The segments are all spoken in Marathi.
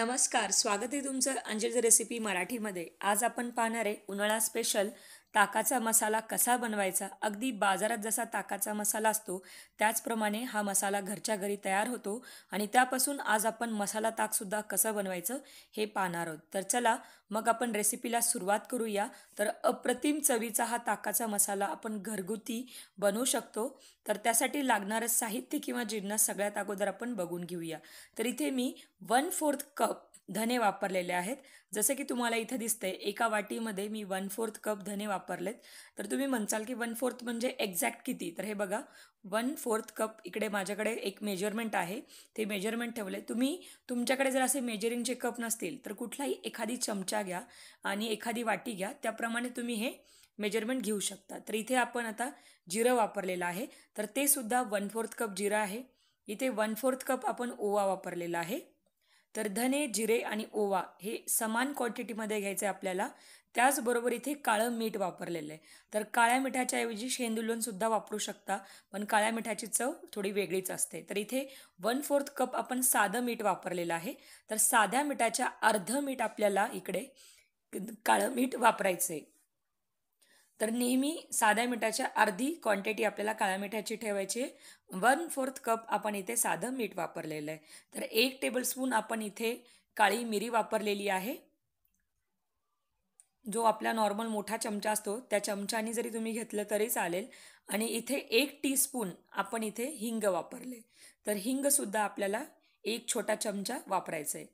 नमस्कार, स्वागत आहे तुमचं अंजलीचं रेसिपी मराठीमध्ये. आज आपण पाहणार आहे उन्हाळा स्पेशल ताकाचा मसाला कसा बनवायचा. अगदी बाजारात जसा ताकाचा मसाला असतो त्याचप्रमाणे हा मसाला घरच्या घरी तयार होतो आणि त्यापासून आज आपण मसाला ताकसुद्धा कसं बनवायचं हे पाहणार आहोत. तर चला मग आपण रेसिपीला सुरुवात करूया. तर अप्रतिम चवीचा हा ताकाचा मसाला आपण घरगुती बनवू शकतो. तर त्यासाठी लागणारं साहित्य किंवा जिन्नस सगळ्यात अगोदर आपण बघून घेऊया. तर इथे मी 1/4 कप धने वापरलेले आहेत. जसं की तुम्हाला इथं दिसतंय एका वाटीमध्ये मी 1/4 कप धने वापरलेत. तर तुम्ही म्हणसाल की 1/4 म्हणजे एक्झॅक्ट किती? तर हे बघा 1/4 कप इकडे माझ्याकडे एक मेजरमेंट आहे. ते मेजरमेंट ठेवले. तुम्ही तुमच्याकडे जर असे मेजरिंगचे कप नसतील तर कुठलाही एखादी चमचा घ्या आणि एखादी वाटी घ्या. त्याप्रमाणे तुम्ही हे मेजरमेंट घेऊ शकता. तर इथे आपण आता जिरं वापरलेलं आहे. तर ते सुद्धा 1/4 कप जिरं आहे. इथे 1/4 कप आपण ओवा वापरलेला आहे. तर धने, जिरे आणि ओवा हे समान क्वांटिटीमध्ये घ्यायचे आपल्याला. त्याचबरोबर इथे काळं मीठ वापरलेलं आहे. तर काळ्या मिठाच्या ऐवजी शेंदूलवणसुद्धा वापरू शकता, पण काळ्या मिठाची चव थोडी वेगळीच असते. तर इथे 1/4 कप आपण साधं मीठ वापरलेलं आहे. तर साध्या मिठाच्या अर्धं मीठ आपल्याला इकडे काळं मीठ वापरायचं आहे. तर नेहमी साध्या मिठाच्या अर्धी क्वांटिटी आपल्याला काळ्या मिठाची ठेवायची आहे. 1/4 कप आपण इथे साधं मीठ वापरलेलं आहे. तर 1 टेबलस्पून आपण इथे काळी मिरी वापरलेली आहे. जो आपला नॉर्मल मोठा चमचा असतो त्या चमच्याने जरी तुम्ही घेतलं तरी चालेल. आणि इथे 1 टीस्पून आपण इथे हिंग वापरले. तर हिंगसुद्धा आपल्याला 1 छोटा चमचा वापरायचं आहे.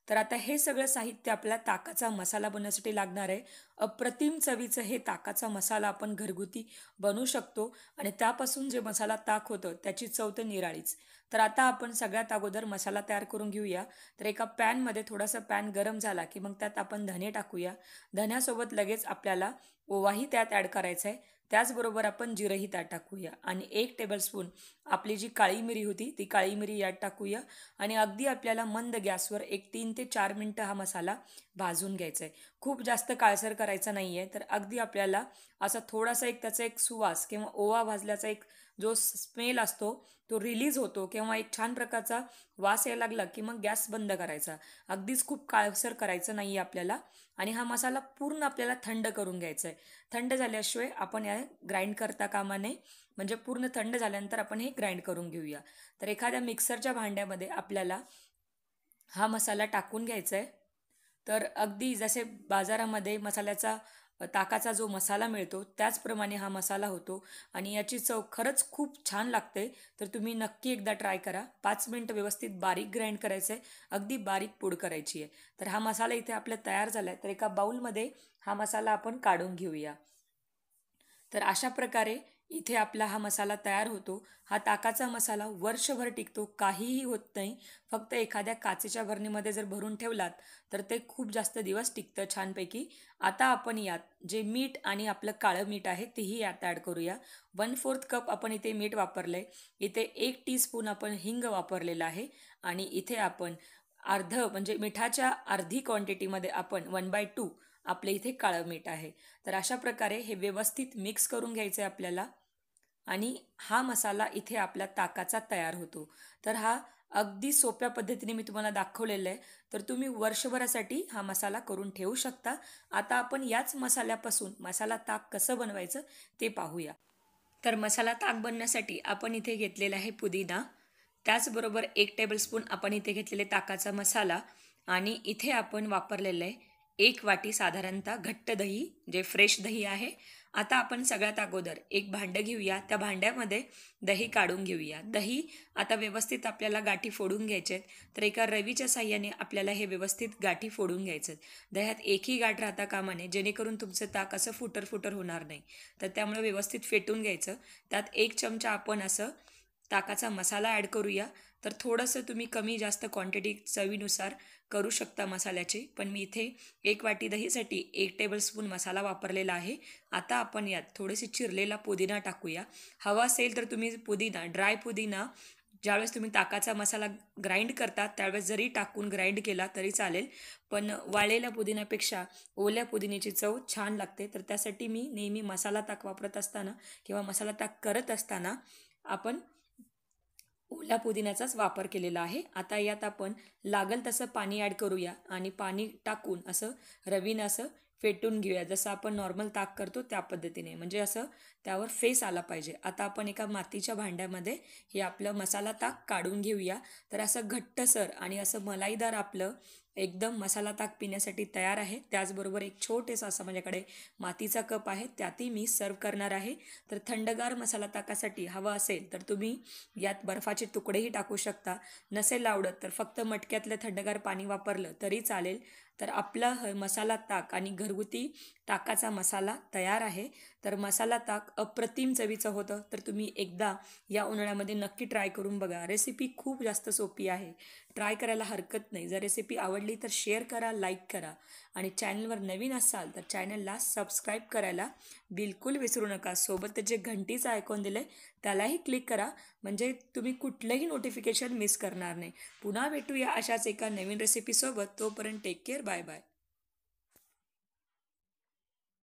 तर आता हे सगळं साहित्य आपल्याला ताकाचा मसाला बनवण्यासाठी लागणार आहे. अप्रतिम चवीचं हे ताकाचा मसाला आपण घरगुती बनवू शकतो आणि त्यापासून जे मसाला ताक होतं त्याची चव तर निराळीच. तर आता आपण सगळ्यात अगोदर मसाला तयार करून घेऊया. तर एका पॅनमध्ये थोडासा पॅन गरम झाला की मग त्यात आपण धने टाकूया. धन्यासोबत लगेच आपल्याला ओवाही त्यात ॲड करायचा आहे. त्याचबरोबर आपण जिरंही त्यात टाकूया आणि 1 टेबलस्पून आपली जी काळी मिरी होती ती काळी मिरी यात टाकूया आणि अगदी आपल्याला मंद गॅसवर एक 3 ते 4 मिनटं हा मसाला भाजून घ्यायचा आहे. खूप जास्त काळसर करायचा नाही आहे. तर अगदी आपल्याला असा थोडासा एक त्याचा एक सुवास किंवा ओवा भाजल्याचा एक जो स्मेल असतो तो रिलीज होतो किंवा एक छान प्रकारचा वास यायला लागला की मग गॅस बंद करायचा. अगदीच खूप काळसर करायचं नाही आहे आपल्याला. आणि हा मसाला पूर्ण आपल्याला थंड करून घ्यायचा आहे. थंड झाल्याशिवाय आपण या ग्राइंड करता कामा नये. म्हणजे पूर्ण थंड झाल्यानंतर आपण हे ग्राइंड करून घेऊया. तर एखाद्या मिक्सरच्या भांड्यामध्ये आपल्याला हा मसाला टाकून घ्यायचा आहे. तर अगदी जसे बाजारामध्ये ताकाचा जो मसाला मिळतो त्याचप्रमाणे हा मसाला होतो आणि याची चव खरंच खूप छान लागते. तर तुम्ही नक्की एकदा ट्राय करा. 5 मिनिटं व्यवस्थित बारीक ग्राइंड करायचं आहे. अगदी बारीक पूड करायची आहे. तर हा मसाला इथे आपला तयार झाला आहे. तर एका बाउलमध्ये हा मसाला आपण काढून घेऊया. तर अशा प्रकारे इथे आपला हा मसाला तयार होतो. हा ताकाचा मसाला वर्षभर टिकतो, काहीही होत नाही. फक्त एखाद्या काचेच्या बरणीमध्ये जर भरून ठेवलात तर ते खूप जास्त दिवस टिकतं छानपैकी. आता आपण यात जे मीठ आणि आपलं काळं मीठ आहे तेही यात ॲड करूया. 1/4 कप आपण इथे मीठ वापरलं आहे. इथे 1 टीस्पून आपण हिंग वापरलेला आहे आणि इथे आपण म्हणजे मिठाच्या अर्धी क्वांटिटीमध्ये आपण 1/2 आपले इथे काळं मीठ आहे. तर अशा प्रकारे हे व्यवस्थित मिक्स करून घ्यायचं आहे आपल्याला आणि हा मसाला इथे आपल्या ताकाचा तयार होतो. तर हा अगदी सोप्या पद्धतीने मी तुम्हाला दाखवलेलं आहे. तर तुम्ही वर्षभरासाठी हा मसाला करून ठेवू शकता. आता आपण याच मसाल्यापासून मसाला ताक कसं बनवायचं ते पाहूया. तर मसाला ताक बनण्यासाठी आपण इथे घेतलेला आहे पुदिना. त्याचबरोबर 1 टेबलस्पून आपण इथे घेतलेले ताकाचा मसाला आणि इथे आपण वापरलेलं आहे 1 वाटी साधारणतः घट्ट दही, जे फ्रेश दही आहे. आता आपण सगळ्यात अगोदर एक भांडं घेऊया. त्या भांड्यामध्ये दही काढून घेऊया. दही आता व्यवस्थित आपल्याला गाठी फोडून घ्यायचे आहेत. तर एका रवीच्या साहाय्याने आपल्याला हे व्यवस्थित गाठी फोडून घ्यायचं आहेत. दह्यात एकही गाठ राहता कामा नये, जेणेकरून तुमचं ताक असं फुटर होणार नाही. तर त्यामुळे व्यवस्थित फेटून घ्यायचं. त्यात 1 चमचा आपण असं ताकाचा मसाला ॲड करूया. तर थोडंसं तुम्ही कमी जास्त क्वांटिटी चवीनुसार करू शकता मसाल्याची. पण मी इथे 1 वाटी दहीसाठी 1 टेबलस्पून मसाला वापरलेला आहे. आता आपण यात थोडेसे चिरलेला पुदिना टाकूया. हवा असेल तर तुम्ही ड्राय पुदिना ज्यावेळेस तुम्ही ताकाचा मसाला ग्राइंड करता त्यावेळेस जरी टाकून ग्राइंड केला तरी चालेल. पण वाळलेल्या पुदिन्यापेक्षा ओल्या पुदिन्याची चव छान लागते. तर त्यासाठी मी नेहमी मसाला ताक वापरत असताना किंवा मसाला ताक करत असताना आपण ओल्या पुदिन्याचाच वापर केलेला आहे. आता यात आपण लागल तसं पाणी ॲड करूया आणि पाणी टाकून असं रवीनं असं फेटून घेऊया. जसं आपण नॉर्मल ताक करतो त्या पद्धतीने. म्हणजे असं त्यावर फेस आला पाहिजे. आता आपण एका मातीच्या भांड्यामध्ये हे आपलं मसाला ताक काढून घेऊया. तर असं घट्टसर आणि असं मलाईदार आपलं एकदम मसाला ताक पिण्यासाठी तयार आहे. त्याचबरोबर एक छोटेसा असा माझ्याकडे मातीचा कप आहे, त्यातही मी सर्व करणार आहे. तर थंडगार मसाला ताकासाठी हवा असेल तर तुम्ही यात बर्फाचे तुकडेही टाकू शकता. नसेल आवडत तर फक्त मटक्यातलं थंडगार पाणी वापरलं तरी चालेल. तर आपला मसाला ताक आणि घरगुती ताकाचा मसाला तयार आहे. तर मसाला ताक अप्रतिम चवीचं होतं. तर तुम्ही एकदा या उन्हाळ्यामध्ये नक्की ट्राय करून बघा. रेसिपी खूप जास्त सोपी आहे. ट्राय करायला हरकत नाही. जर रेसिपी आवडली तर शेअर करा, लाईक करा आणि चॅनलवर नवीन असाल तर चॅनलला सबस्क्राईब करायला बिलकुल विसरू नका. सोबत जे घंटीचं आयकॉन दिलं आहे त्यालाही क्लिक करा, म्हणजे तुम्ही कुठलंही नोटिफिकेशन मिस करणार नाही. पुन्हा भेटूया अशाच एका नवीन रेसिपीसोबत. तोपर्यंत टेक केअर. Bye bye.